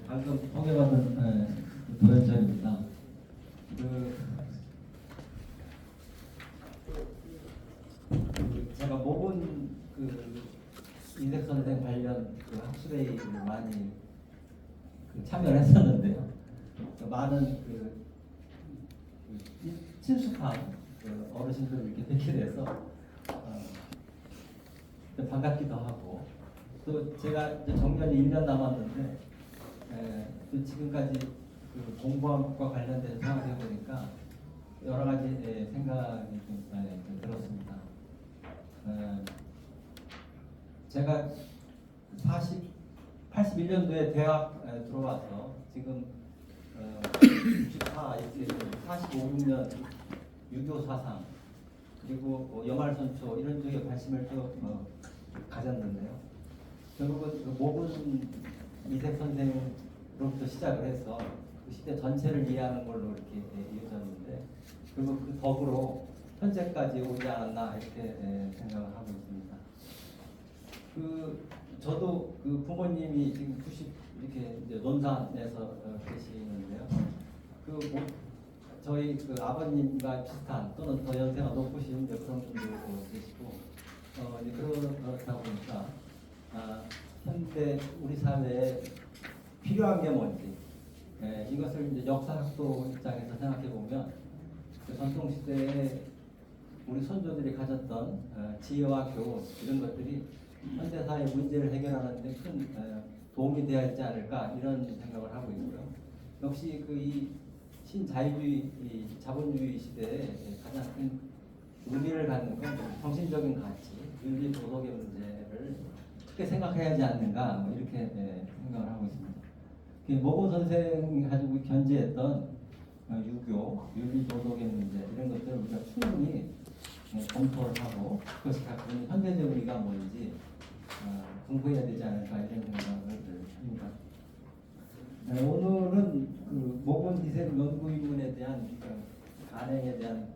방금 소개받은 도현철입니다. 제가 모본 인색 선생 관련 학술회의를 많이 참여를 했었는데요. 많은 친숙한 어르신들을 이렇게 뵙게 돼서 반갑기도 하고, 또 제가 이제 정년이 1년 남았는데 또 지금까지 공부함과 관련돼서 생각해 보니까 여러 가지 생각이 좀 들었습니다. 제가 81년도에 대학 들어와서 지금 64, 45, 6년 유교 사상 그리고 여말선초 이런 쪽에 관심을 좀 가졌는데요. 결국은 모분 이색 선생으로부터 시작을 해서 그 시대 전체를 이해하는 걸로 이렇게 이어졌는데, 그리고 그 덕으로 현재까지 오지 않았나 이렇게 생각을 하고 있습니다. 저도 부모님이 지금 90 이렇게 이제 논산에서 계시는데요. 저희 아버님과 비슷한 또는 더 연세가 높으신 그런 분들도 계시고, 이제 그렇다 보니까 현대 우리 사회에 필요한 게 뭔지, 이것을 이제 역사학도 입장에서 생각해 보면 전통 시대에 우리 선조들이 가졌던 지혜와 교훈 이런 것들이 현대 사회 문제를 해결하는 데 큰 도움이 되어야 하지 않을까 이런 생각을 하고 있고요. 역시 이 신자유주의, 이 자본주의 시대에 가장 큰 의미를 갖는 건 정신적인 가치, 윤리 도덕의 문제를 크게 생각해야 하지 않는가, 뭐 이렇게 생각을 하고 있습니다. 모고 선생이 가지고 견지했던 유교, 윤리 도덕의 문제 이런 것들을 우리가 충분히 검토를 하고 그것이 갖고 있는 현대적 의미가 뭔지 공부해야 되지 않을까 이런 생각을 합니다. 오늘은 모본 이색 연구인문에 대한 간행에 대한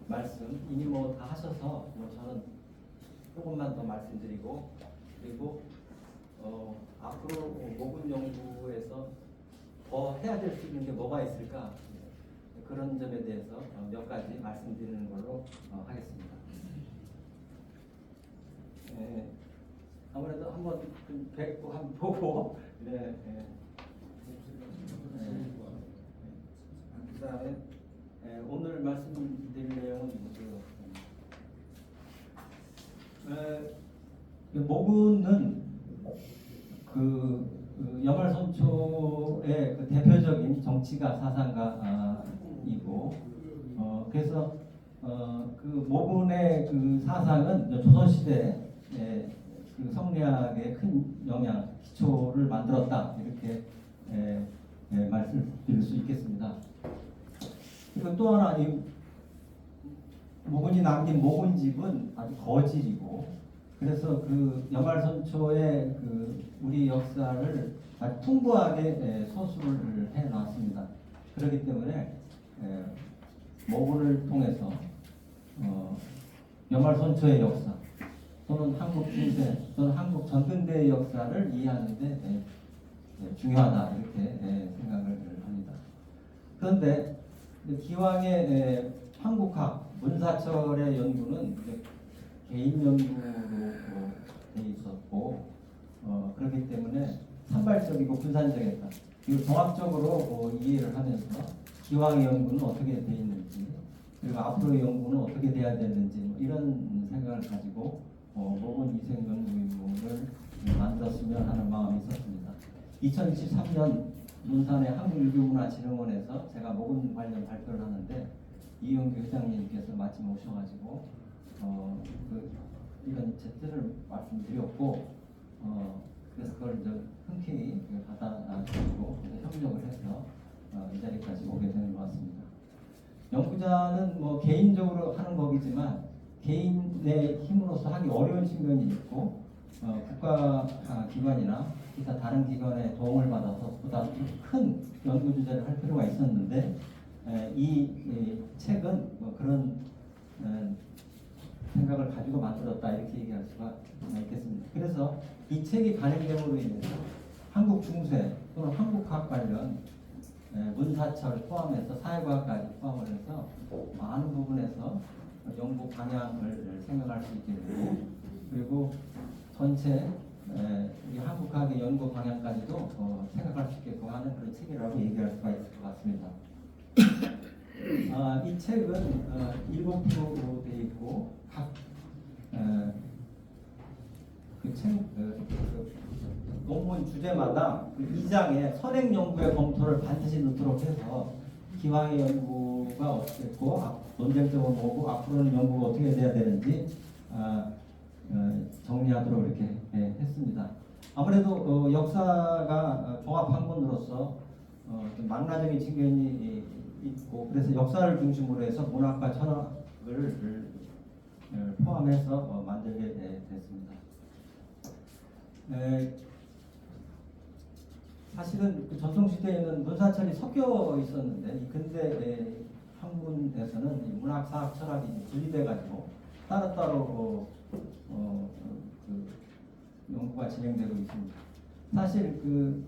말씀 이미 다 하셔서 저는 조금만 더 말씀드리고, 그리고 앞으로 모본 연구에서 더 해야 될 수 있는 게 뭐가 있을까, 그런 점에 대해서 몇 가지 말씀드리는 걸로 하겠습니다. 아무래도 한번 뵙고 한번 보고, 그다음에 오늘 말씀드릴 내용은 모군은 여말선초의 대표적인 정치가 사상가이고, 그래서 모군의 사상은 조선시대 성리학의 큰 영향, 기초를 만들었다 이렇게 말씀드릴 수 있겠습니다. 그리고 또 하나, 모군이 남긴 모군집은 아주 거질이고, 그래서 여말선초의 우리 역사를 아주 풍부하게 서술을 해놨습니다. 그렇기 때문에 모군을 통해서 여말선초의 역사 또는 한국 중세 또는 한국 전근대의 역사를 이해하는 데 중요하다 이렇게 생각을 합니다. 그런데 기왕의 한국학 문사철의 연구는 개인 연구로 돼 있었고, 그렇기 때문에 산발적이고 분산적이었다. 그리고 종합적으로 이해를 하면서 기왕의 연구는 어떻게 돼 있는지, 그리고 앞으로의 연구는 어떻게 돼야 되는지, 이런 생각을 가지고 모본 이색 연구인문을 만들었으면 하는 마음이 있었습니다. 2023년 논산의 한국유교문화진흥원에서 제가 모본 관련 발표를 하는데 이용규 회장님께서 마침 오셔가지고 이런 제 뜻을 말씀드렸고, 그래서 그걸 이제 흔쾌히 받아주고 협력을 해서 이 자리까지 오게 된 것 같습니다. 연구자는 개인적으로 하는 거기지만 개인의 힘으로서 하기 어려운 측면이 있고, 국가 기관이나 기타 다른 기관의 도움을 받아서 보다 큰 연구 주제를 할 필요가 있었는데, 이 책은 그런 생각을 가지고 만들었다 이렇게 얘기할 수가 있겠습니다. 그래서 이 책이 발행됨으로 인해서 한국 중세 또는 한국학 관련 문사철 포함해서 사회과학까지 포함을 해서 많은 부분에서 연구 방향을 생각할 수 있게 되고, 그리고 전체 이 한국학의 연구 방향까지도 생각할 수 있게끔 하는 그런 책이라고 얘기할 수가 있을 것 같습니다. 이 책은 7부로 되어 있고 각 논문 주제마다 그 2장에 선행 연구의 검토를 반드시 넣도록 해서 기왕의 연구가 어떻겠고 논쟁점은 뭐고 앞으로는 연구가 어떻게 돼야 되는지 정리하도록 이렇게 했습니다. 아무래도 역사가 종합학문으로서 좀 망라적인 측면이 있고, 그래서 역사를 중심으로 해서 문학과 철학을 포함해서 만들게 됐습니다. 사실은 그 전통시대에는 문사철이 섞여 있었는데 이 근대 학문에서는 이 문학, 사학, 철학이 분리돼 가지고 따로따로 그 연구가 진행되고 있습니다. 사실 그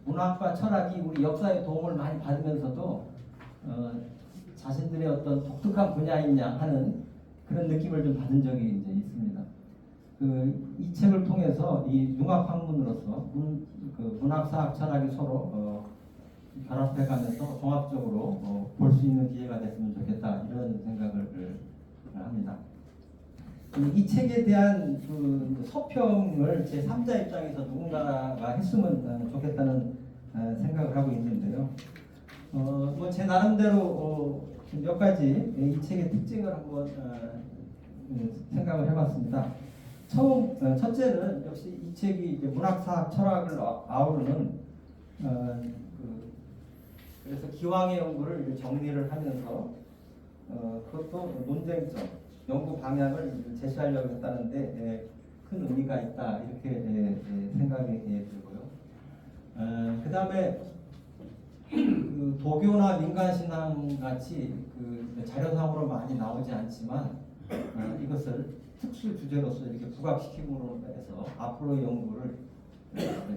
문학과 철학이 우리 역사에 도움을 많이 받으면서도 자신들의 어떤 독특한 분야이냐 하는 그런 느낌을 좀 받은 적이 이제 있습니다. 이 책을 통해서 이 융합학문으로서 문학, 사학, 철학이 서로 결합해가면서 종합적으로 볼 수 있는 기회가 됐으면 좋겠다, 이런 생각을 합니다. 이 책에 대한 그 서평을 제 3자 입장에서 누군가가 했으면 좋겠다는 생각을 하고 있는데요. 뭐 제 나름대로 몇 가지 이 책의 특징을 한번 생각을 해봤습니다. 첫째는 역시 이 책이 문학사학 철학을 아우르는 그래서 기왕의 연구를 정리를 하면서 그것도 논쟁점, 연구 방향을 제시하려고 했다는데 큰 의미가 있다, 이렇게 생각이 들고요. 그 다음에 그 도교나 민간신앙 같이 그 자료상으로 많이 나오지 않지만 이것을 특수 주제로서 이렇게 부각시킴으로 해서 앞으로의 연구를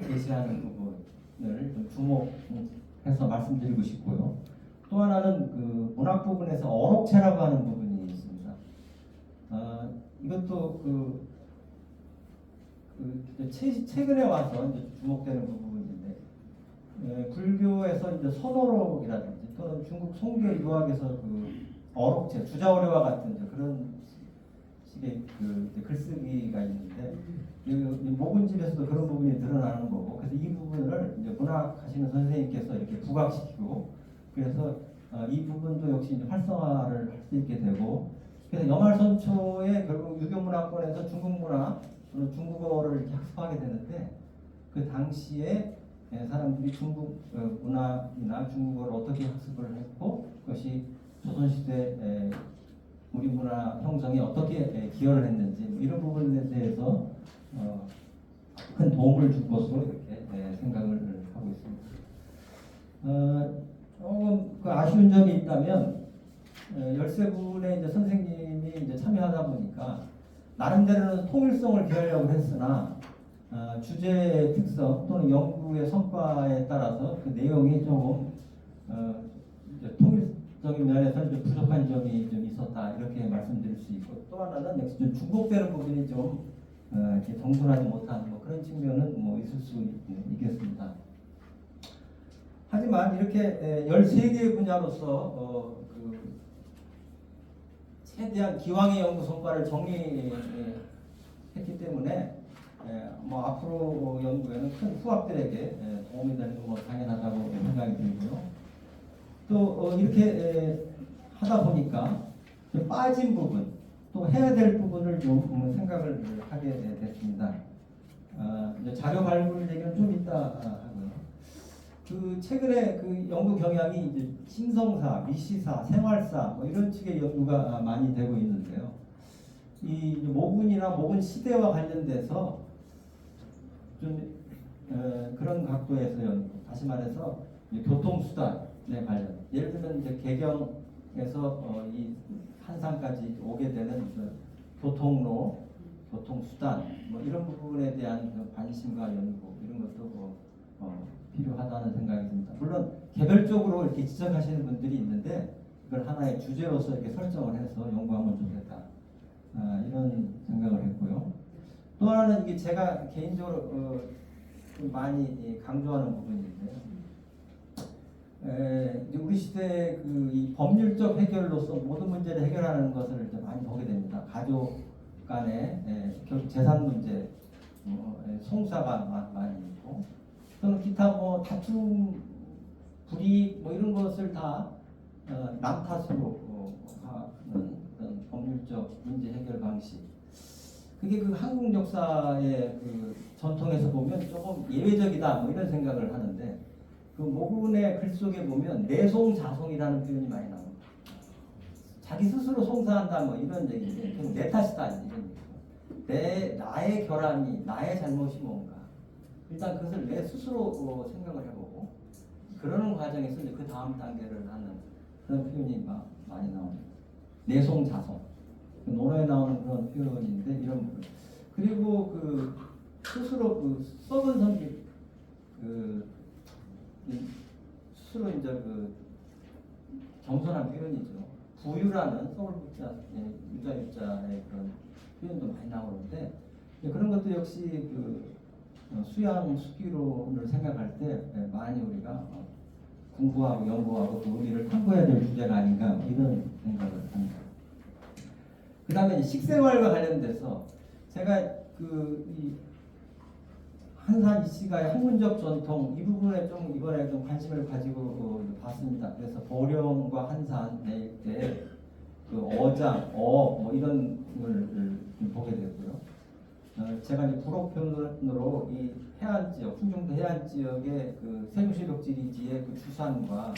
제시하는 부분을 좀 주목해서 말씀드리고 싶고요. 또 하나는 그 문학 부분에서 어록체라고 하는 부분이 있습니다. 이것도 최근에 와서 이제 주목되는 부분인데, 불교에서 이제 선어록이라든지 또는 중국 송교 유학에서 그 어록체, 주자오래와 같은 이제 그런 식의 글쓰기가 있는데, 모근집에서도 그런 부분이 드러나는 거고, 그래서 이 부분을 이제 문학 하시는 선생님께서 이렇게 부각시키고, 그래서 이 부분도 역시 이제 활성화를 할 수 있게 되고, 그래서 영알선초에 결국 유교문화권에서 중국문화 또는 중국어를 이렇게 학습하게 되는데, 그 당시에 사람들이 중국 문화이나 중국어를 어떻게 학습을 했고, 그것이 조선시대 우리 문화 형성에 어떻게 기여를 했는지, 이런 부분에 대해서 큰 도움을 줄 것으로 이렇게 생각을 하고 있습니다. 조금 그 아쉬운 점이 있다면 13분의 이제 선생님이 이제 참여하다 보니까 나름대로는 통일성을 기하려고 했으나 주제의 특성 또는 연구의 성과에 따라서 그 내용이 조금 이제 통일적인 면에서 좀 부족한 점이 좀 있었다, 이렇게 말씀드릴 수 있고, 또 하나는 역시 좀 중복되는 부분이 좀 이렇게 정돈하지 못한 뭐 그런 측면은 뭐 있을 수 있겠습니다. 하지만 이렇게 13개의 분야로서 최대한 기왕의 연구 성과를 정리했기 때문에 뭐 앞으로 연구에는 큰 후학들에게 도움이 되는 건 뭐 당연하다고 생각이 들고요. 또 이렇게 하다 보니까 좀 빠진 부분, 또 해야 될 부분을 좀 생각을 하게 됐습니다. 이제 자료 발굴 얘기는 좀 이따 하고요. 그 최근에 그 연구 경향이 이제 신성사, 미시사, 생활사 뭐 이런 식의 연구가 많이 되고 있는데요. 이 모근이나 모근 시대와 관련돼서 좀 그런 각도에서 연구, 다시 말해서 교통수단에 관련, 예를 들면 이제 개경에서 이 한산까지 오게 되는 교통로, 교통수단 뭐 이런 부분에 대한 관심과 연구, 이런 것도 필요하다는 생각이 듭니다. 물론 개별적으로 이렇게 지적하시는 분들이 있는데 이걸 하나의 주제로서 이렇게 설정을 해서 연구하면 좋겠다. 이런 생각을 했고요. 또 하나는 이게 제가 개인적으로 좀 많이 강조하는 부분인데요. 이제 우리 시대의 이 법률적 해결로서 모든 문제를 해결하는 것을 이제 많이 보게 됩니다. 가족 간의 결국 재산 문제, 송사가 많이 있고, 또는 기타 뭐 다툼, 불이익 뭐 이런 것을 다 남 탓으로 하는 그런 법률적 문제 해결 방식. 그게 그 한국 역사의 그 전통에서 보면 조금 예외적이다 뭐 이런 생각을 하는데, 그 모군의 글 속에 보면 내송자송이라는 표현이 많이 나옵니다. 자기 스스로 송사한다 뭐 이런 얘기인데 그건 내 탓이다 이런 얘기죠. 나의 결함이 나의 잘못이 뭔가 일단 그것을 내 스스로 생각을 해보고 그러는 과정에서 이제 그 다음 단계를 하는 그런 표현이 많이 나옵니다. 내송자송 논어에 나오는 그런 표현인데 이런 부분. 그리고 그 스스로 그 썩은 성질 스스로 이제 그 겸손한 표현이죠. 부유라는 서울 부자 유자유자의 그런 표현도 많이 나오는데 그런 것도 역시 그 수양 수기론을 생각할 때 많이 우리가 공부하고 연구하고 그 의미를 탐구해야 될 주제가 아닌가 이런 생각을 합니다. 그 다음에 식생활과 관련돼서 제가 이 한산 이씨가의 학문적 전통 이 부분에 좀 이번에 좀 관심을 가지고 봤습니다. 그래서 보령과 한산의 그 어장, 뭐 이런 걸 보게 되고요. 제가 이제 부록편으로 이 해안 지역, 충청도 해안 지역의 그 세종시록지리지의 그 주산과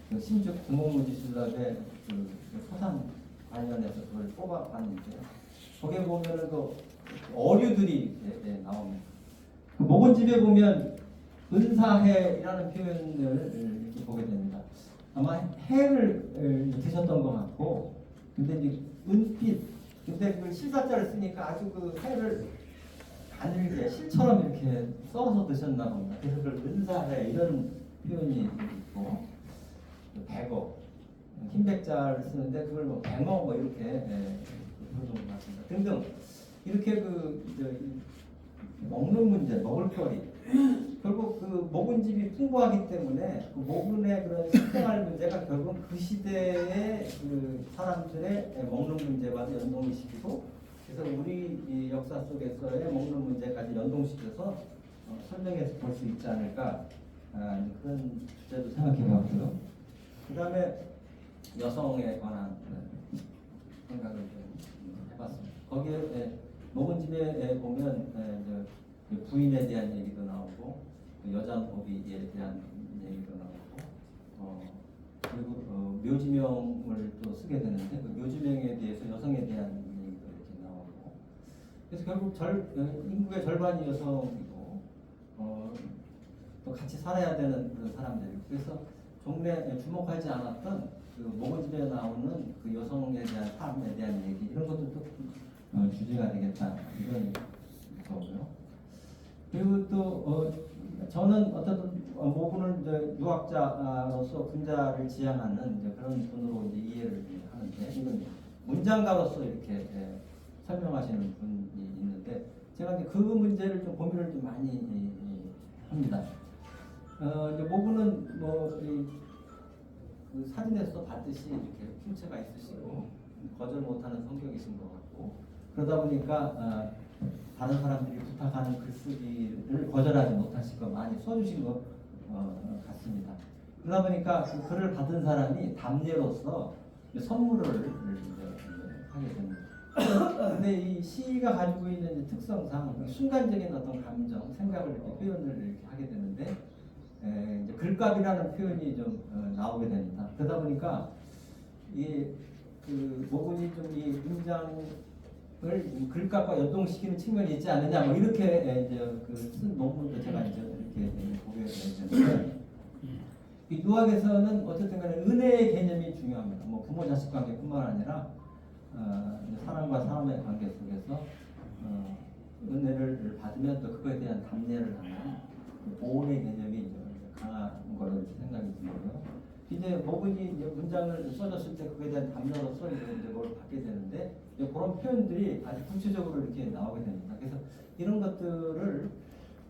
그 신축 구멍문지순답의 그 소산 관련해서 그걸 뽑아봤는데요. 거기에 보면은 그 어류들이 나옵니다. 그 목원집에 보면 은사해라는 표현을 이렇게 보게 됩니다. 아마 해를 드셨던 것 같고, 근데 이제 은빛, 근데 그 실사자를 쓰니까 아주 그 해를 가늘게 실처럼 이렇게 썰어서 드셨나 봅니다. 그래서 그걸 은사해 이런 표현이 있고, 백어, 흰백자를 쓰는데 그걸 뭐 백어 뭐 이렇게 부르는 것 같습니다. 등등 이렇게 먹는 문제, 먹을거리 결국 그 모근집이 풍부하기 때문에 그 모근의 그런 식생활 문제가 결국 그 시대의 그 사람들의 먹는 문제와도 연동을 시키고 그래서 우리 이 역사 속에서의 먹는 문제까지 연동시켜서 설명해서 볼 수 있지 않을까 그런 주제도 생각해봤고요. 그 다음에 여성에 관한 생각을 좀 해봤습니다. 거기에 모근집에 보면 부인에 대한 얘기도 나오고 여장법에 대한 얘기도 나오고 그리고 묘지명을 또 쓰게 되는데 그 묘지명에 대해서 여성에 대한 얘기도 이렇게 나오고 그래서 결국 인구의 절반이 여성이고 또 같이 살아야 되는 그런 사람들이고 그래서 종래 주목하지 않았던 그 모건집에 나오는 그 여성에 대한 삶에 대한 얘기 이런 것들도 주제가 되겠다 이런 거고요. 그리고 또 저는 어떤 모군을 이제 유학자로서 군자를 지향하는 이제 그런 분으로 이제 이해를 하는데 이건 문장가로서 이렇게 설명하시는 분이 있는데 제가 이제 그 문제를 좀 고민을 좀 많이 합니다. 이제 모군은 그 사진에서 봤듯이 이렇게 풍채가 있으시고 거절 못하는 성격이신 것 같고 그러다 보니까 다른 사람들이 부탁하는 글쓰기를 거절하지 못하실 거 많이 써주신 것 같습니다. 그러다 보니까 그 글을 받은 사람이 담례로서 선물을 하게 됩니다. 근데 이 시가 가지고 있는 특성상 순간적인 어떤 감정, 생각을 이렇게 표현을 이렇게 하게 되는데 이제 글값이라는 표현이 좀 나오게 됩니다. 그러다 보니까 그 모군이 좀 이 문장을 글값과 연동시키는 측면이 있지 않느냐, 뭐 이렇게 이제 쓴 논문도 제가 이제 이렇게 보게 되는데 이 유학에서는 어쨌든간에 은혜의 개념이 중요합니다. 뭐 부모 자식 관계뿐만 아니라 사람과 사람의 관계 속에서 은혜를 받으면 또 그거에 대한 담례를 하는 보온의 개념이 이제 강한 거로 이렇게 생각이 들고요. 이제 모근이 이제 문장을 써줬을 때 그에 대한 답론으로서 이제 뭘 받게 되는데 이제 그런 표현들이 아주 구체적으로 이렇게 나오게 됩니다. 그래서 이런 것들을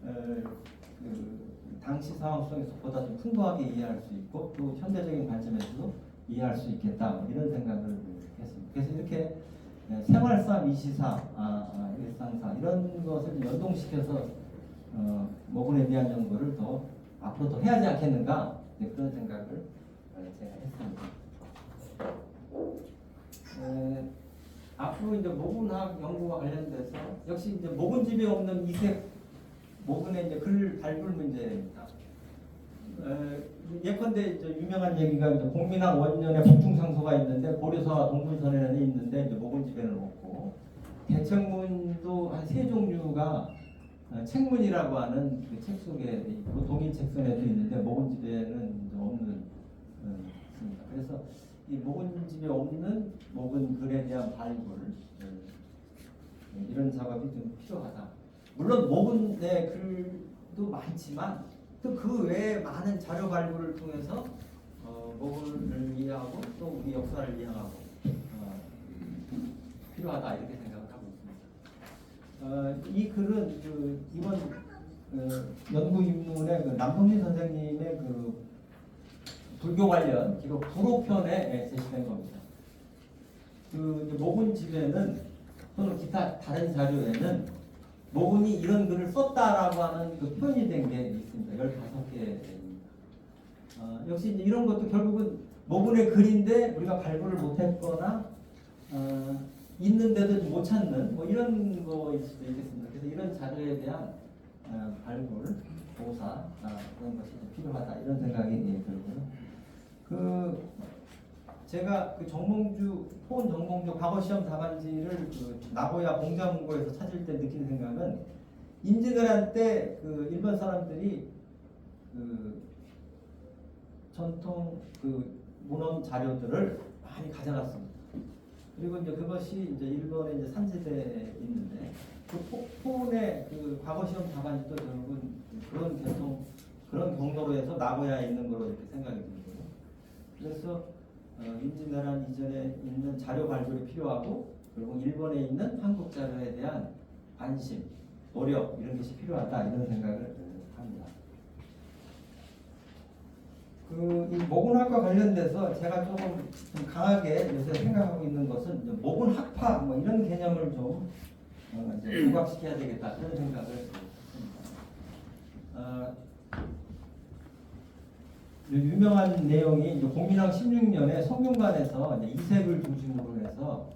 그 당시 상황 속에서 보다 좀 풍부하게 이해할 수 있고 또 현대적인 관점에서도 이해할 수 있겠다 뭐 이런 생각을 했습니다. 그래서 이렇게 생활사, 미시사, 일상사 이런 것을 연동시켜서 모근에 대한 연구를 더 앞으로 더 해야 하지 않겠는가 그런 생각을 제가 했습니다. 앞으로 이제 모근학 연구와 관련돼서 역시 이제 모근집에 없는 이색 모근의 이제 글 발굴 문제입니다. 예컨대 이제 유명한 얘기가 이제 공민학 원년에 북중상소가 있는데 고려사와 동문선에는 있는데 이제 모근집에는 없고 대청문도 한 세 종류가 책문이라고 하는 그 책 속에 동인 책선에도 있는데 모근집에는 이제 없는 있습니다. 그래서 이 모근집에 없는 모근 글에 대한 발굴 이런 작업이 좀 필요하다. 물론 모근의 글도 많지만 또 그 외에 많은 자료 발굴을 통해서 모근을 이해하고 또 우리 역사를 이해하고 필요하다 이렇게 생각을 하고 있습니다. 이 글은 그 이번 연구 입문의 그 남동진 선생님의 그 불교 관련 기록 부록편에 제시된 겁니다. 그 모근 집에는 또는 기타 다른 자료에는 모근이 이런 글을 썼다라고 하는 그 표현이 된 게 있습니다. 15개입니다. 역시 이제 이런 것도 결국은 모근의 글인데 우리가 발굴을 못했거나 있는데도 못 찾는 뭐 이런 거일 수도 있겠습니다. 그래서 이런 자료에 대한 발굴, 조사 그런 것이 필요하다 이런 생각이 들고요. 그 제가 그 정몽주 포온 정몽주 과거 시험 답안지를 그 나고야 공자문고에서 찾을 때 느낀 생각은 임진왜란 때 그 일본 사람들이 그 전통 그 문헌 자료들을 많이 가져갔습니다. 그리고 이제 그것이 이제 일본의 이제 산지대에 있는데 그 포온의 그 과거 시험 답안지도 결국은 그런 경로로 해서 나고야에 있는 거로 이렇게 생각이 들고요. 그래서 임진왜란 이전에 있는 자료 발굴이 필요하고 그리고 일본에 있는 한국 자료에 대한 관심, 노력 이런 것이 필요하다 이런 생각을 합니다. 이 모근학과 관련돼서 제가 조금 좀 강하게 요새 생각하고 있는 것은 모근학파 뭐 이런 개념을 좀 이제 부각시켜야 되겠다 그런 생각을 했습니다. 유명한 내용이 이제 공민왕 16년에 성균관에서 이제 이색을 중심으로 해서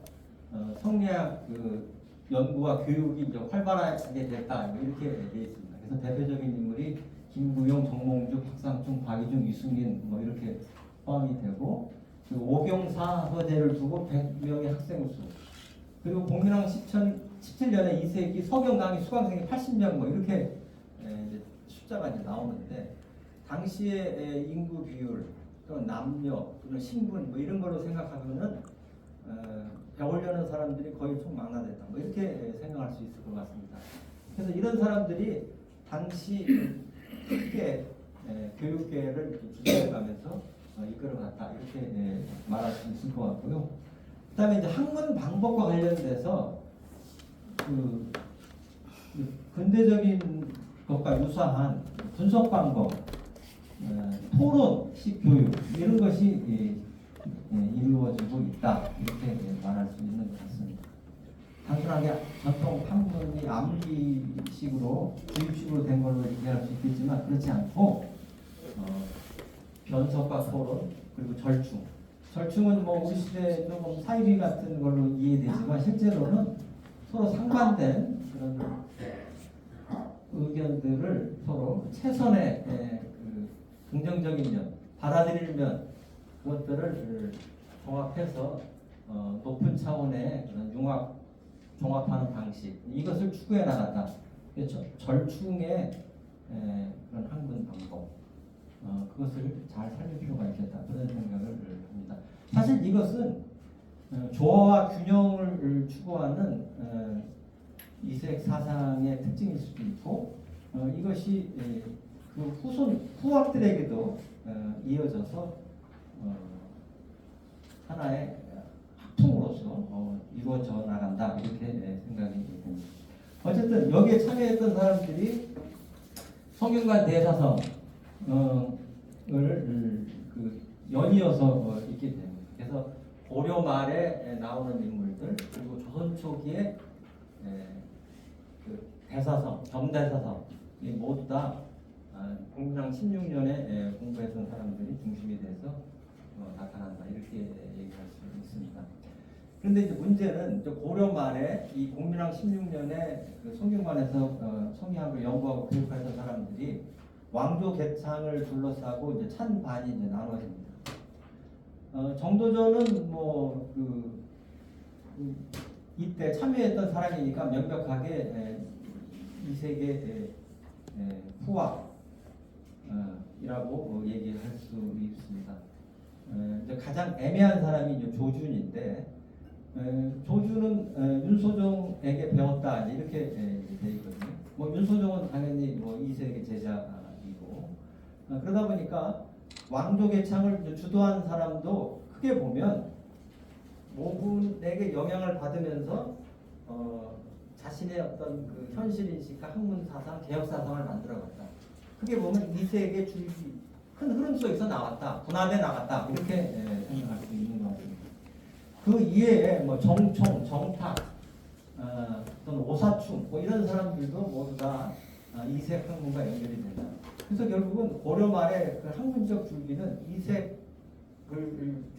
성리학 그 연구와 교육이 이제 활발하게 됐다 이렇게 되어 있습니다. 그래서 대표적인 인물이 김구용, 정몽주, 박상충, 박이중, 이승민 뭐 이렇게 포함이 되고 그리고 오경사 허제를 두고 100명의 학생 수 그리고 공민왕 17년에 이색이 서경 강의 수강생이 80명 뭐 이렇게 이제 숫자가 이제 나오는데. 당시의 인구 비율, 또는 남녀, 또는 신분 뭐 이런 걸로 생각하면은 배우려는 사람들이 거의 총망라됐다. 뭐 이렇게 생각할 수 있을 것 같습니다. 그래서 이런 사람들이 당시 크게 교육계를 주도해가면서 이끌어갔다 이렇게 말할 수 있을 것 같고요. 그다음에 이제 학문 방법과 관련돼서 그 근대적인 것과 유사한 분석 방법. 토론식 교육 이런 것이 이루어지고 있다 이렇게 말할 수 있는 것 같습니다. 단순하게 전통 판문이 암기식으로 주입식으로 된 걸로 이해할 수 있겠지만 그렇지 않고 변석과 토론 그리고 절충은 뭐 우리 시대에 조금 사이비 같은 걸로 이해되지만 실제로는 서로 상반된 그런 의견들을 서로 최선의 긍정적인 면, 받아들일 면 그것들을 종합해서 높은 차원의 종합하는 방식 이것을 추구해 나갔다. 절충의 그런 학문 방법 그것을 잘 살릴 필요가 있겠다 그런 생각을 합니다. 사실 이것은 조화와 균형을 추구하는 이색 사상의 특징일 수도 있고 이것이 그 후학들에게도 이어져서 하나의 학풍으로서 이루어져 나간다 이렇게 생각이 됩니다. 어쨌든 여기에 참여했던 사람들이 성균관 대사성을 그 연이어서 있게 됩니다. 그래서 고려 말에 나오는 인물들 그리고 조선 초기에 그 대사성, 겸대사성 이 모두 다 공민왕 16년에 공부했던 사람들이 중심이 돼서 나타난다 이렇게 얘기할 수 있습니다. 그런데 이제 문제는 고려 말에 이 공민왕 16년에 그 성균관에서 성리학을 연구하고 교육했던 사람들이 왕조 개창을 둘러싸고 이제 찬반이 이제 나눠집니다. 정도전은 이때 참여했던 사람이니까 명백하게 이세계 후학이라고 얘기할 수 있습니다. 이제 가장 애매한 사람이 이제 조준인데 조준은 윤소종에게 배웠다 이렇게 돼 있거든요. 윤소종은 당연히 이세계 제자이고 그러다 보니까 왕조 개창을 주도한 사람도 크게 보면 모분에게 영향을 받으면서 자신의 어떤 그 현실 인식과 학문 사상, 개혁 사상을 만들어갔다. 크게 보면 이세계 줄기 큰 흐름 속에서 나왔다, 분화돼 나갔다 이렇게 생각할 수 있는 것 같습니다. 그 이외에 정총, 정탁, 또는 오사충 이런 사람들도 모두 다 이색 학문과 연결이 된다. 그래서 결국은 고려 말의 그 학문적 줄기는 이색을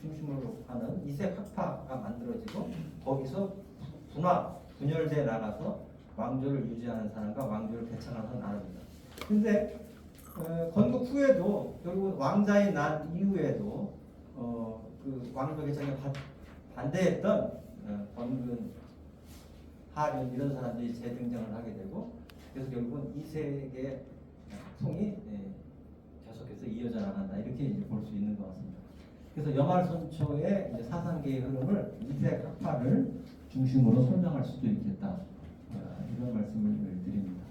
중심으로 하는 이색 학파가 만들어지고 거기서 분열돼 나가서 왕조를 유지하는 사람과 왕조를 개창하는 나라입니다. 그런데 건국 후에도 결국은 왕자의 난 이후에도 그 왕조 개창에 반대했던 권근, 하륜 이런 사람들이 재등장을 하게 되고 그래서 결국은 이색의 학풍이 계속해서 이어져 나간다 이렇게 이제 볼 수 있는 것 같습니다. 그래서 여말선초의 이제 사상계의 흐름을 이색 학파를 중심으로 설명할 수도 있겠다 이런 말씀을 드립니다.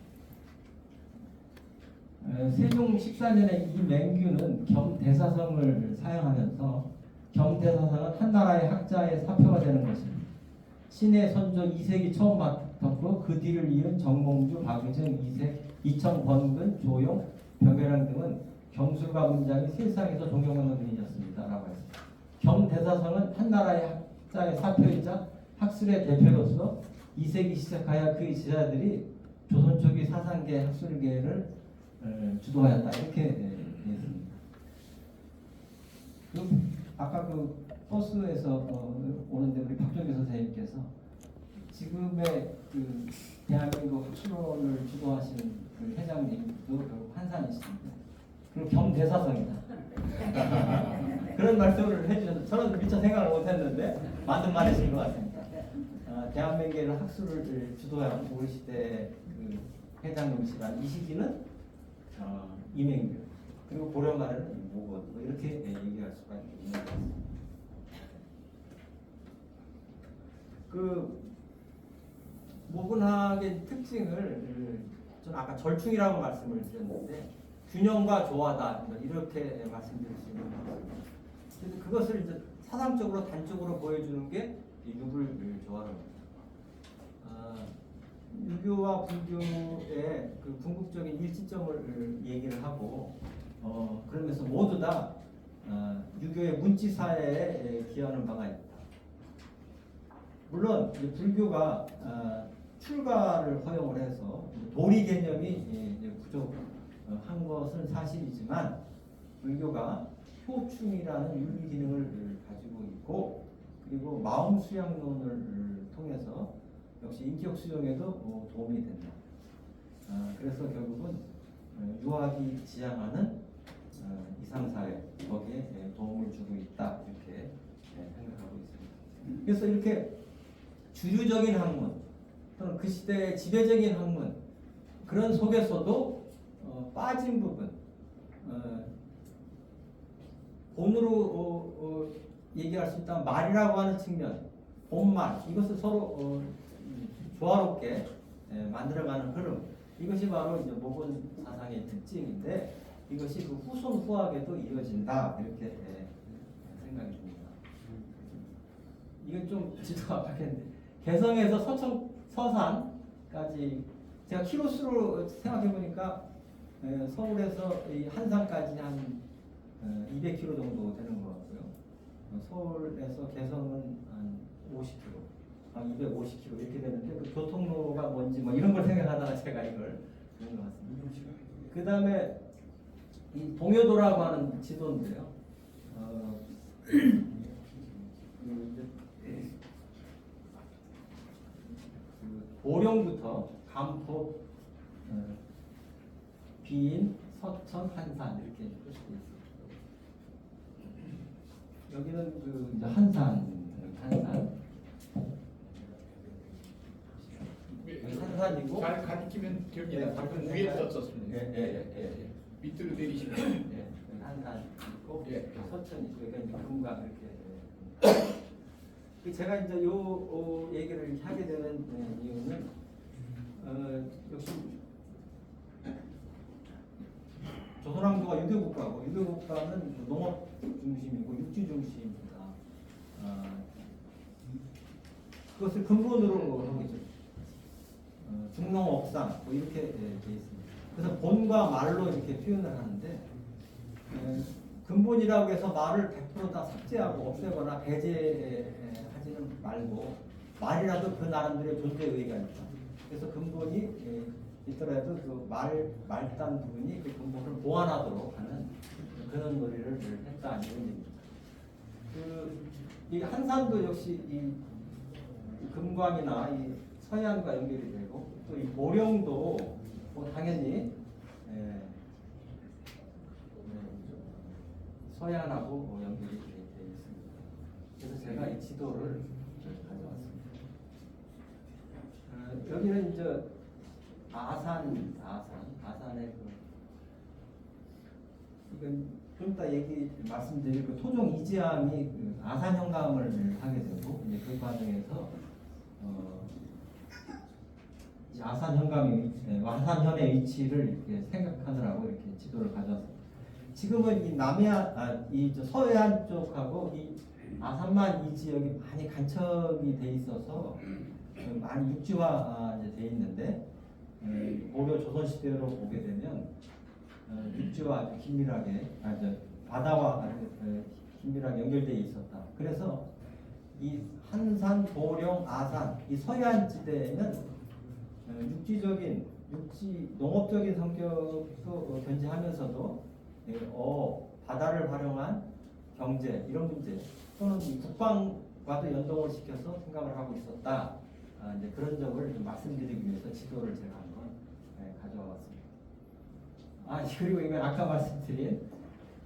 세종 14년에 이맹규는 겸대사성을 사용하면서 겸대사성은 한 나라의 학자의 사표가 되는 것입니다. 신의 선조 이색이 처음 맡았고 그 뒤를 이은 정몽주, 박의정, 이색, 이청, 권근, 조용, 벽예랑 등은 경술과 문장이 세상에서 존경받는 분이었습니다. 라고 했습니다. 겸대사성은 한 나라의 학자의 사표이자 학술의 대표로서 이색이 시작하여 그의 제자들이 조선 초기 사상계, 학술계를 주도하였다. 이렇게 되어 있습니다. 아까 그 버스에서 오는데 우리 박종기 선생님께서 지금의 그 대한민국 학술론을 주도하시는 그 회장님도 결국 한산이십니다. 그리고 겸대사성이다. 그런 말씀을 해주셔서 저는 미처 생각을 못했는데 맞는 말이신 것 같습니다. 대한민국의 학술을 주도한 우리 시대 그 회장님이시란 이 시기는 이맹규 그리고 고려 말에는 모건 이렇게 얘기할 수가 있는 것 같습니다. 그 모근학의 특징을 저는 아까 절충이라고 말씀을 드렸는데 균형과 조화다 이렇게 말씀드릴 수 있는 것 같습니다. 그래서 그것을 이제 사상적으로 단적으로 보여주는 게 유불 조화론입니다. 유교와 불교의 그 궁극적인 일치점을 얘기를 하고 그러면서 모두 다 유교의 문치 사회에 기여하는 바가 있다. 물론 불교가 출가를 허용을 해서 도리 개념이 부족한 것은 사실이지만 불교가 효충이라는 윤리 기능을 가지고 있고 그리고 마음 수양론을 통해서 역시 인격 수용에도 도움이 된다. 그래서 결국은 유학이 지향하는 이상사회 거기에 도움을 주고 있다 이렇게 생각하고 있습니다. 그래서 이렇게 주류적인 학문 또는 그 시대의 지배적인 학문 그런 속에서도 빠진 부분 본으로 얘기할 수 있다면 말이라고 하는 측면 본말 이것을 서로 조화롭게 만들어가는 흐름 이것이 바로 이제 모건 사상의 특징인데 이것이 그 후손 후학에도 이어진다 이렇게 생각이 듭니다. 이건 좀 지도가 바뀌었는데 개성에서 서천 서산까지 제가 키로수로 생각해 보니까 서울에서 이 한산까지 한 200km 정도 되는 것 같고요. 서울에서 개성은 한 50km, 한 250km 이렇게 되는데 그 교통로가 뭔지 뭐 이런 걸 생각하다가 제가 이걸 그런 것 같습니다. 그 다음에 이 동요도라고 하는 지도인데요. 보령부터 감포, 비인, 서천, 한산 이렇게 표시되어 있습니다. 여기는 그 이제 한산. 한산이고 잘 가리키면 됩니다. 방금 위에 썼었습니다. 밑으로 내리시면 한산 있고 예. 서천 있고 여기가 이제 금강 이렇게. 제가 이제 요 얘기를 하게 되는 이유는 역시 조선왕조가 유교국가고 유교국가는 농업 중심이고 육지 중심입니다. 그것을 근본으로 하고 있죠. 중농옥상 뭐 이렇게 되어 있습니다. 그래서 본과 말로 이렇게 표현을 하는데 근본이라고 해서 말을 100% 다 삭제하고 없애거나 배제하지는 말고 말이라도 그 나름대로의 존재 의의가 있다. 그래서 근본이 있더라도 그 말단 부분이 그 근본을 보완하도록 하는 그런 논의를 했다 이런 얘기입니다. 이 한산도 역시 이 금광이나 이 서해안과 연결이 되고 또 이 보령도 뭐 당연히 서해안하고 연결이 되어 있습니다. 그래서 제가 이 지도를 가져왔습니다. 여기는 이제 아산의 이건 좀 이따 말씀드릴 그 토종 이지함이 그 아산 현감을 하게 되고 이제 그 과정에서 이 아산 현의 위치를 이렇게 생각하느라고 이렇게 지도를 가져왔습니다. 지금은 이 이 서해안 쪽하고 이 아산만 이 지역이 많이 간척이 돼 있어서 많이 육지화 이제 돼 있는데 고려 조선 시대로 보게 되면 육지와 아주 긴밀하게 바다와 아주 긴밀하게 연결되어 있었다. 그래서 이 한산, 보령, 아산 이 서해안 지대에는 농업적인 성격도 견지하면서도 바다를 활용한 경제 이런 문제 또는 이 국방과도 연동을 시켜서 생각을 하고 있었다. 이제 그런 점을 좀 말씀드리기 위해서 지도를 제가 한번 가져왔습니다. 그리고 이건 아까 말씀드린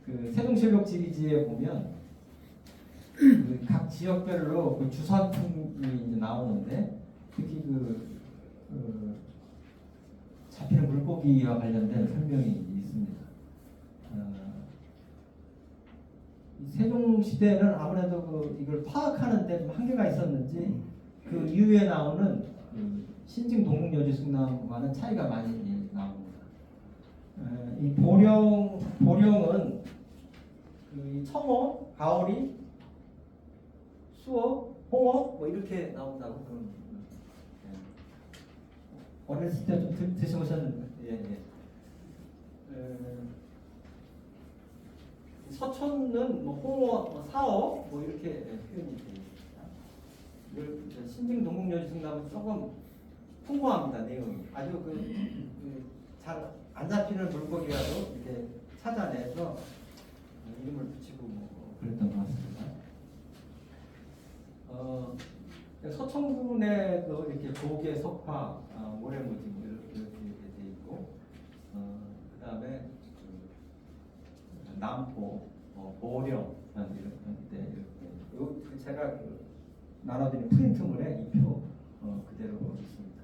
그 세종실록 지리지에 보면 그 각 지역별로 그 주사품이 이제 나오는데 특히 잡히는 물고기와 관련된 설명이 있습니다. 세종 시대는 아무래도 이걸 파악하는데 좀 한계가 있었는지 그 이후에 나오는 신증 동국여지승남과는 차이가 많이 나옵니다. 이 보령은 이 청어, 가오리, 수어, 홍어 뭐 이렇게 나온다고 그런. 어렸을 때 좀 드셔보셨는데. 서천은 뭐 홍어, 사어 뭐 이렇게 표현이 되어 있습니다. 신증 동국여지승남은 조금 풍부합니다. 내용이 아주 잘 안 잡히는 물고기라도 이렇게 찾아내서 이름을 붙이고 뭐 그랬던 것 같습니다. 서천 부분에도 이렇게 조개, 석화, 모래무지 뭐 이렇게 돼 있고, 그 다음에 남포, 보령 이렇게 제가 나눠드린 프린트물에 이 표 그대로 있습니다.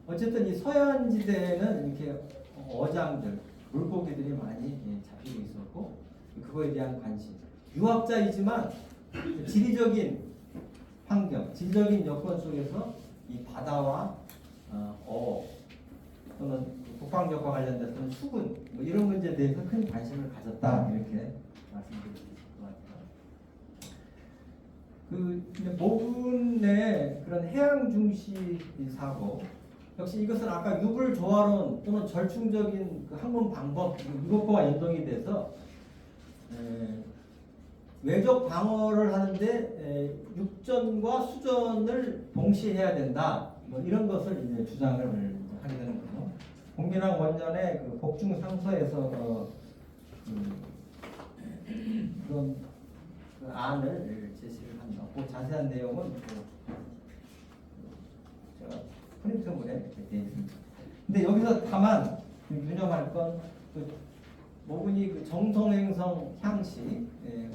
어쨌든 이 서해안지대에는 이렇게 어장들, 물고기들이 많이 잡히고 있었고 그거에 대한 관심. 유학자이지만 지리적인 환경, 지리적인 여건 속에서 이 바다와 또는 국방력과 관련돼서는 수군 뭐 이런 문제에 대해서 큰 관심을 가졌다 이렇게 말씀드릴 수 있을 것 같아요. 이제 모군의 그런 해양 중시 사고 역시 이것은 아까 유불 조화론 또는 절충적인 그 항공 방법 이것과 연동이 돼서 외적 방어를 하는데 육전과 수전을 동시에 해야 된다. 뭐 이런 것을 이제 주장을 하게 되는 거죠. 공민왕 원년의 그 복중 상서에서 그런 그 안을 제시를 합니다. 그 자세한 내용은 제가 프린트물에 이렇게 되어 있습니다. 근데 여기서 다만 유념할 건 모군이 그 정통행성 향시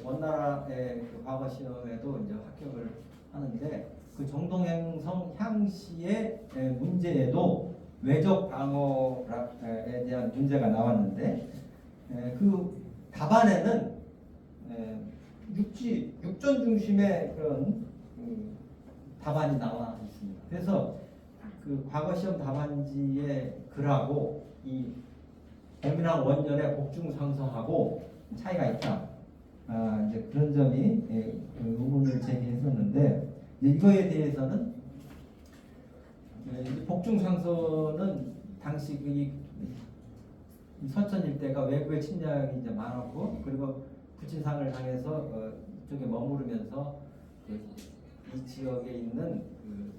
원나라의 그 과거 시험에도 이제 합격을 하는데 그 정통행성 향시의 문제에도 외적 방어에 대한 문제가 나왔는데 그 답안에는 육전 중심의 그런 답안이 나와 있습니다. 그래서 그 과거 시험 답안지의 글하고 이 공민왕 원년의 복중상서하고 차이가 있다. 이제 그런 점이 의문을 제기했었는데 이거에 대해서는 복중상서는 당시 그 서천 일대가 외국의 침략이 이제 많았고 그리고 부친상을 당해서 이쪽에 머무르면서 이 지역에 있는 그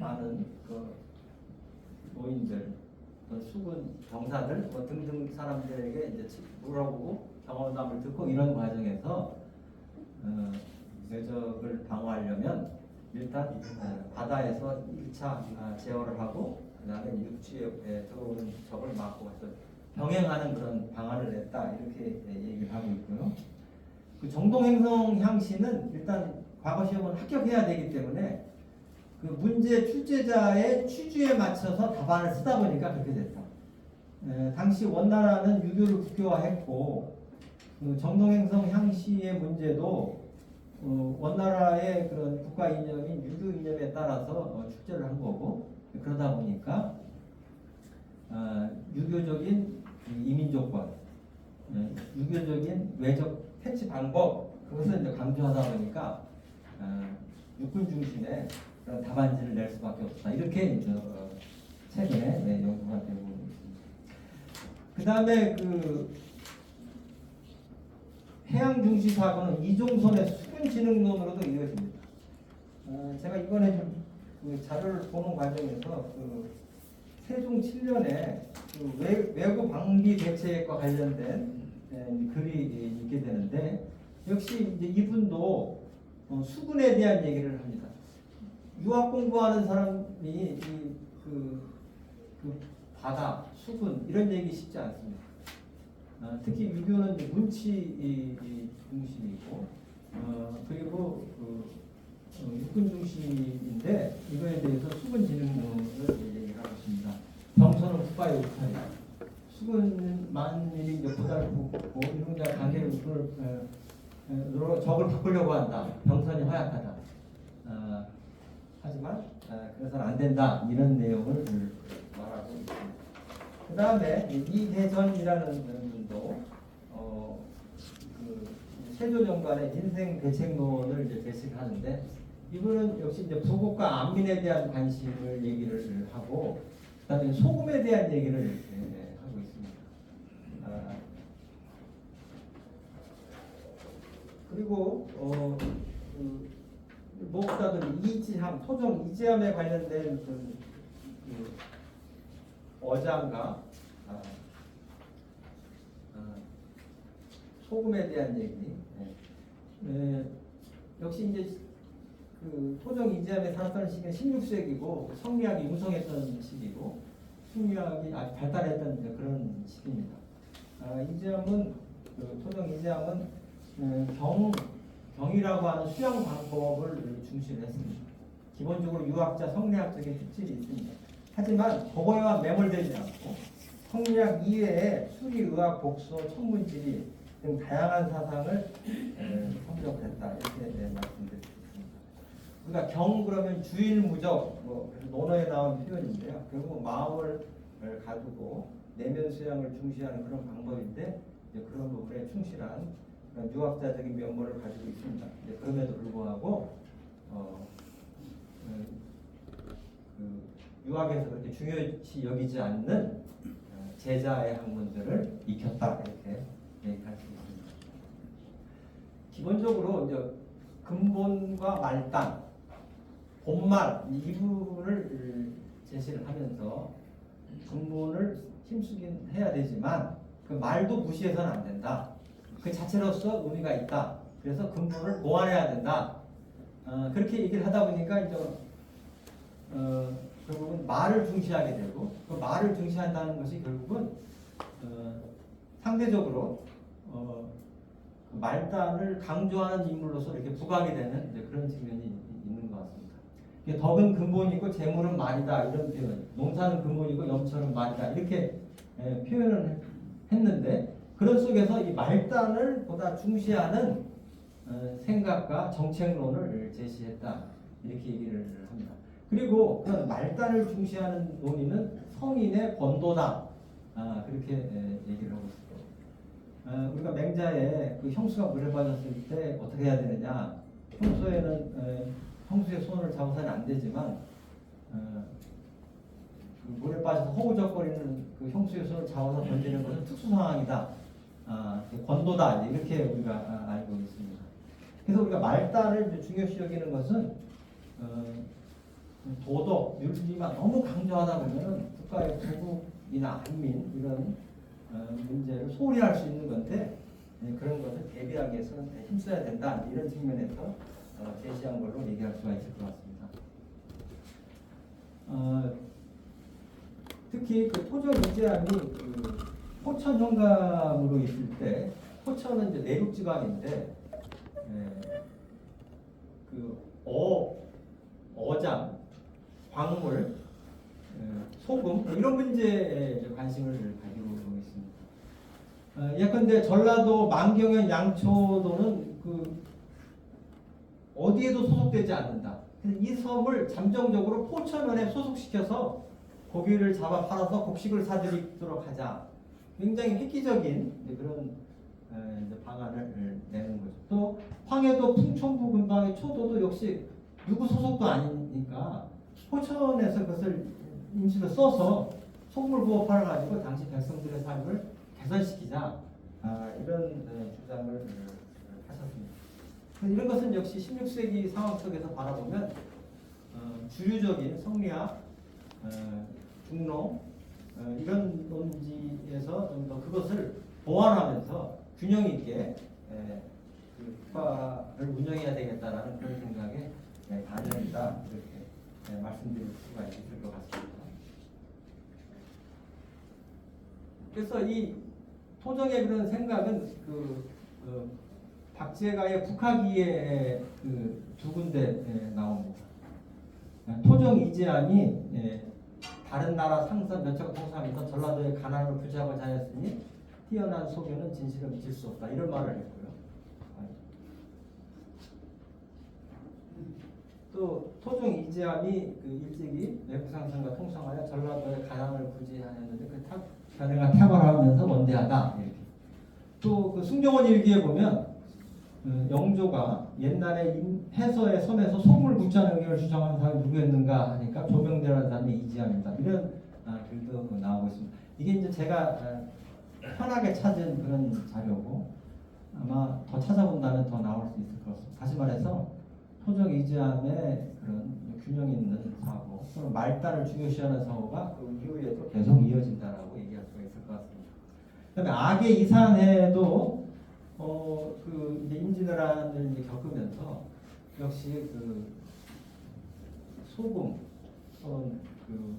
많은 그 노인들, 수군 병사들 뭐 등등 사람들에게 이제 물어보고 경험담을 듣고 이런 과정에서 외적을 방어하려면 일단 바다에서 1차 제어를 하고 그다음에 육지에 들어오는 적을 막고 해서 병행하는 그런 방안을 냈다 이렇게 얘기를 하고 있고요. 그 정동행성 향시는 일단 과거 시험은 합격해야 되기 때문에 그 문제 출제자의 취지에 맞춰서 답안을 쓰다 보니까 그렇게 됐다. 당시 원나라는 유교를 국교화했고 그 정동행성 향시의 문제도 원나라의 그런 국가 이념인 유교 이념에 따라서 출제를 한 거고 그러다 보니까 유교적인 이민족권, 유교적인 외적 퇴치 방법 그것을 이제 강조하다 보니까 육군 중심의 그런 답안지를 낼 수밖에 없다. 이렇게 이제 최근에 연구가 되고 있습니다. 그 다음에 그 해양 중시 사고는 이종선의 수군진흥론으로도 이어집니다. 제가 이번에 좀 그 자료를 보는 과정에서 그 세종 7년에 그 외구 방비 대책과 관련된 글이 있게 되는데 역시 이제 이분도 수군에 대한 얘기를 합니다. 유학 공부하는 사람이 그 바다, 수군 이런 얘기 쉽지 않습니다. 특히 유교는 문치 중심이고 그리고 육군 중심인데 이거에 대해서 수군 진흥론을 얘기를 하고 있습니다. 병선은 국가의 우탈이다. 수군 만일이 이제 보살고 이런 관계를 적을 바꾸려고 한다. 병선이 허약하다. 하지만 그래서는 안 된다. 이런 내용을 말하고 있습니다. 그 다음에 이대전이라는 분도 그 세조정관의 인생 대책론을 이제 제시하는데 이분은 역시 이제 부국과 안민에 대한 관심을 얘기를 하고 그다음에 소금에 대한 얘기를 하고 있습니다. 그리고 무엇보다도 이지함, 토종 이지함에 관련된 그 어장과 소금에 대한 얘기. 역시 이제 그 토종 이지함에 살았던 시기는 16세기고 성리학이 융성했던 시기고 승리학이 아주 발달했던 이제 그런 시기입니다. 이지함은 그 토종 이지함은 경이라고 하는 수양 방법을 중시를 했습니다. 기본적으로 유학자 성리학적인 특질이 있습니다. 하지만 그거에만 매몰되지 않고 성리학 이외에 수리, 의학, 복서, 천문지리 등 다양한 사상을 섭렵했다 이렇게 말씀드리겠습니다. 우리가 경 그러면 주일무적 논어에 나온 표현인데요. 결국 마음을 가두고 내면 수양을 중시하는 그런 방법인데 이제 그런 부분에 충실한 그런 유학자적인 면모를 가지고 있습니다. 이제 그럼에도 불구하고 그 유학에서 그렇게 중요시 여기지 않는 제자의 학문들을 익혔다 이렇게 얘기할 수 있습니다. 기본적으로 이제 근본과 말단, 본말 이 부분을 제시를 하면서 근본을 힘쓰긴 해야 되지만 그 말도 무시해서는 안 된다. 그 자체로서 의미가 있다. 그래서 근본을 보완해야 된다. 그렇게 얘기를 하다 보니까 이제 결국은 말을 중시하게 되고 그 말을 중시한다는 것이 결국은 상대적으로 그 말단을 강조하는 인물로서 이렇게 부각이 되는 이제 그런 측면이 있는 것 같습니다. 덕은 근본이고 재물은 말이다 이런 표현, 농사는 근본이고 염처는 말이다 이렇게 표현을 했는데 그런 속에서 이 말단을 보다 중시하는 생각과 정책론을 제시했다 이렇게 얘기를 합니다. 그리고 그 말단을 중시하는 논의는 성인의 권도다 그렇게 얘기를 하고 있습니다. 우리가 맹자에 그 형수가 물에 빠졌을 때 어떻게 해야 되느냐? 평소에는 형수의 손을 잡아서는 안 되지만 그 물에 빠져서 허우적거리는 그 형수의 손을 잡아서 던지는 것은 특수 상황이다. 권도다 이렇게 우리가 알고 있습니다. 그래서 우리가 말단을 중요시 여기는 것은 도덕, 윤리만 너무 강조하다 보면 국가의 부국이나 안민 이런 문제를 소홀히 할 수 있는 건데 그런 것을 대비하기 위해서는 힘써야 된다 이런 측면에서 제시한 걸로 얘기할 수가 있을 것 같습니다. 특히 그 토적 이재함이 그 포천 현감으로 있을 때 포천은 이제 내륙 지방인데 그 어장, 광물, 소금 이런 문제에 관심을 가지고 있습니다. 예컨대 전라도 만경현 양초도는 그 어디에도 소속되지 않는다. 이 섬을 잠정적으로 포천원에 소속시켜서 고기를 잡아 팔아서 곡식을 사들이도록 하자. 굉장히 획기적인 그런 방안을 내는 거죠. 또 황해도 풍천부 근방의 초도도 역시 누구 소속도 아니니까 포천에서 그것을 임시로 써서 속물 부업화를 가지고 당시 백성들의 삶을 개선시키자 이런 주장을 하셨습니다. 이런 것은 역시 16세기 상황 속에서 바라보면 주류적인 성리학, 중농 이런 논지에서 좀 더 그것을 보완하면서 균형 있게 그 국가를 운영해야 되겠다라는 그런 생각에 반영이다 이렇게 말씀드릴 수가 있을 것 같습니다. 그래서 이 토정의 그런 생각은 박제가의 북하기에 그 두 군데 나옵니다. 토정 이재함이 다른 나라 상선 몇척 통상에서 전라도의 가난을 부지하고자 하였으니 뛰어난 소견은 진실을 미칠 수 없다 이런 말을 했고요. 또 토종 이재함이 그 일제기 내부 상선과 통상하여 전라도의 가난을 부지하였는데 그 견해가 탁월하면서 원대하다 이렇게. 또 그 승정원 일기에 보면 영조가 옛날에 해서의 섬에서 속물 굿자는 의견을 주장하는 사람이 누구였는가 하니까 조명대라는 사람이 이지함입니다. 이런 글도 나오고 있습니다. 이게 이제 제가 편하게 찾은 그런 자료고 아마 더 찾아본다면 더 나올 수 있을 것 같습니다. 다시 말해서 토적 이지함의 그런 균형 있는 사고 또는 말단을 중요시하는 사고가 그 이후에도 계속 이어진다라고 얘기할 수가 있을 것 같습니다. 그다음에 악의 이산해도 그 이제 임진왜란을 이제 겪으면서 역시 그 소금 또는 그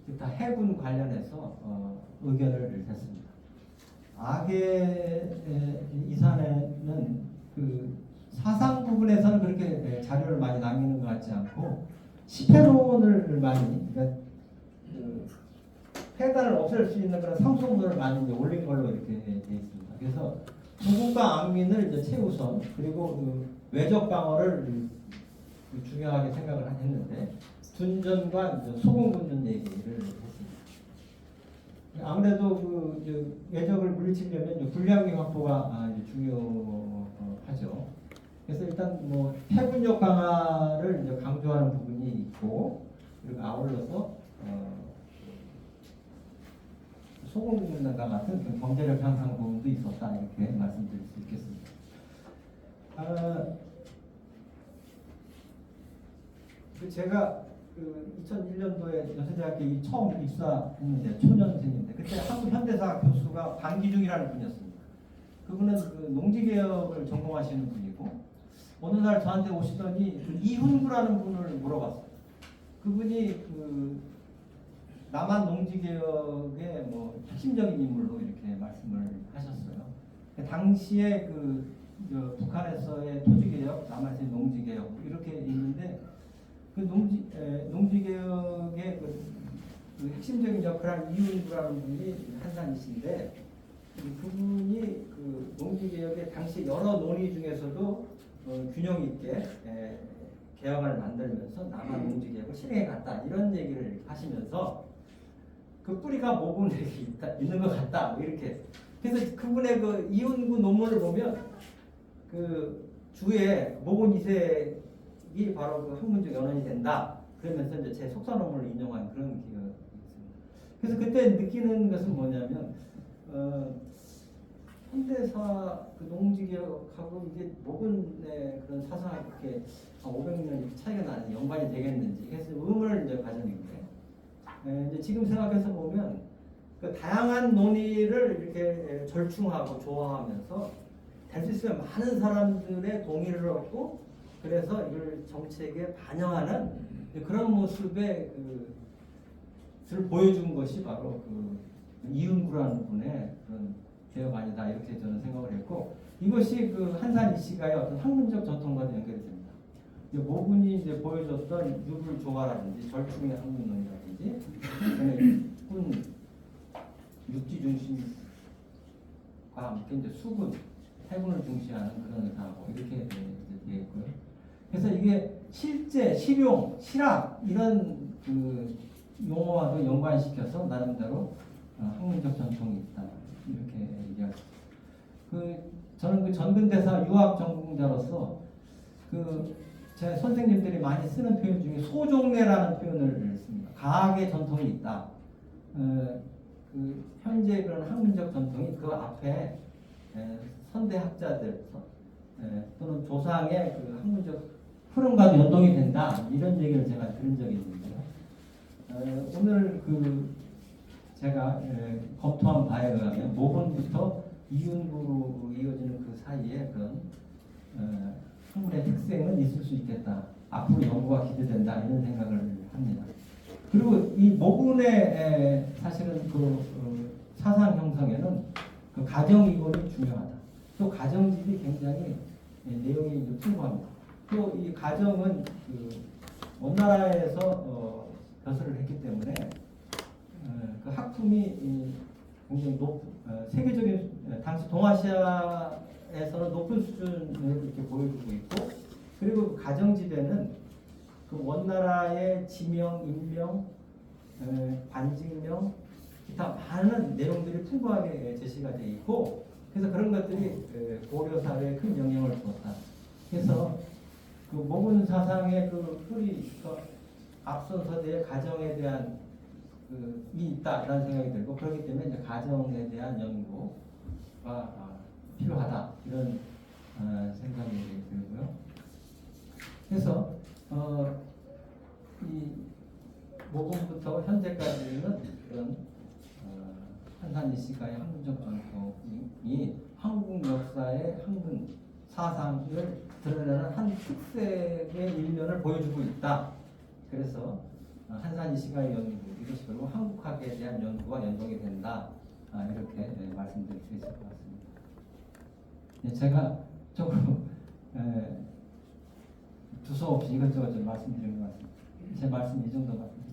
기타 해군 관련해서 의견을 냈습니다. 악의 이산에는 그 사상 부분에서는 그렇게 자료를 많이 남기는 것 같지 않고 시패론을 많이 그러니까 그 폐단을 없앨 수 있는 그런 상소문을 많이 이제 올린 걸로 이렇게 되어 있습니다. 그래서 부국과 안민을 이제 최우선 그리고 그 외적 방어를 중요하게 생각을 했는데 둔전과 소금 굽는 얘기를 했습니다. 아무래도 외적을 물리치려면 군량의 확보가 이제 중요하죠. 그래서 일단 뭐 해군력 강화를 이제 강조하는 부분이 있고, 그리고 아울러서 소공군단과 같은 그 경제력 향상 부분도 있었다, 이렇게 말씀드릴 수 있겠습니다. 제가 2001년도에 연세대학교에 처음 입사했는데 초년생인데, 그때 한국 현대사 교수가 반기중이라는 분이었습니다. 그분은 농지개혁을 전공하시는 분이고, 어느 날 저한테 오시더니 이훈구라는 분을 물어봤어요. 그분이 남한 농지개혁의 뭐 핵심적인 인물로 이렇게 말씀을 하셨어요. 당시에 북한에서의 토지개혁, 남한에서의 농지개혁 이렇게 있는데, 농지개혁의 그 핵심적인 역할을 한 이훈구라는 분이 한산이신데, 그분이 농지개혁의 당시 여러 논의 중에서도 균형 있게 개혁안을 만들면서 남한 농지개혁을 실행해 갔다, 이런 얘기를 하시면서 그 뿌리가 모군에 있는 것 같다, 이렇게. 그래서 그분의 이훈구 논문을 보면 주에 모군 이색이 바로 학문적 연원이 된다, 그러면서 이제 제 속사 논문을 인용한 그런 기억이 있습니다. 그래서 그때 느끼는 것은 뭐냐면 현대사 농지개혁하고 이게 모군의 그런 사상이 그렇게 500년 이렇게 차이가 나는 연관이 되겠는지, 그래서 의문을 이제 가졌는데, 이제 지금 생각해서 보면 다양한 논의를 이렇게 절충하고 조화하면서 될 수 있으면 많은 사람들의 동의를 얻고, 그래서 이걸 정책에 반영하는 그런 모습의 를 보여준 것이 바로 이은구라는 분의 그런 개혁안이다, 이렇게 저는 생각을 했고, 이것이 한산 이시가의 어떤 학문적 전통과도 연결이 됩니다. 모군이 이제 보여줬던 유불 조화라든지 절충의 학문론이라든지, 군 육지 중심과 함께 이제 수군 해군을 중시하는 그런 의사고, 이렇게 되어 있고요. 그래서 이게 실제 실용 실학 이런 용어와도 연관시켜서 나름대로 학문적 전통이 있다, 이렇게 얘기하죠. 저는 전근대사 유학 전공자로서 제 선생님들이 많이 쓰는 표현 중에 소종례라는 표현을 씁니다. 과학의 전통이 있다. 현재 그런 학문적 전통이 그 앞에 선대학자들 또는 조상의 학문적 흐름과도 연동이 된다, 이런 얘기를 제가 들은 적이 있는데요. 오늘 제가 검토한 바에 의하면 모군부터 이윤구로 이어지는 그 사이에 그런 학문의 특색은 있을 수 있겠다, 앞으로 연구가 기대된다, 이런 생각을 합니다. 그리고 이 모군의 사실은 사상 형성에는 가정 이론이 중요하다. 또 가정집이 굉장히 내용이 풍부합니다. 또 이 가정은 원나라에서 벼슬을 했기 때문에 그 학품이 굉장히 세계적인 당시 동아시아에서는 높은 수준을 이렇게 보여주고 있고, 그리고 가정집에는 원나라의 지명, 인명, 관직명, 기타 많은 내용들이 풍부하게 제시가 되어 있고, 그래서 그런 것들이 고려 사회에 큰 영향을 주었다. 그래서 모군 사상의 뿌리, 앞서서 내 가정에 대한 이 있다라는 생각이 들고, 그렇기 때문에 이제 가정에 대한 연구가 필요하다, 이런 생각이 들고요. 그래서 이 모군부터 현재까지는 그런 한산 이시가의 학문적 전통이 한국 역사의 학문 사상을 드러내는 한 특색의 일면을 보여주고 있다. 그래서 한산 이시가의 연구, 이것이 결국 한국학에 대한 연구와 연동이 된다, 이렇게 말씀드릴 수 있을 것 같습니다. 제가 조금 두서없이 이것저것 좀 말씀드린 것 같습니다. 제 말씀 이 정도 같습니다.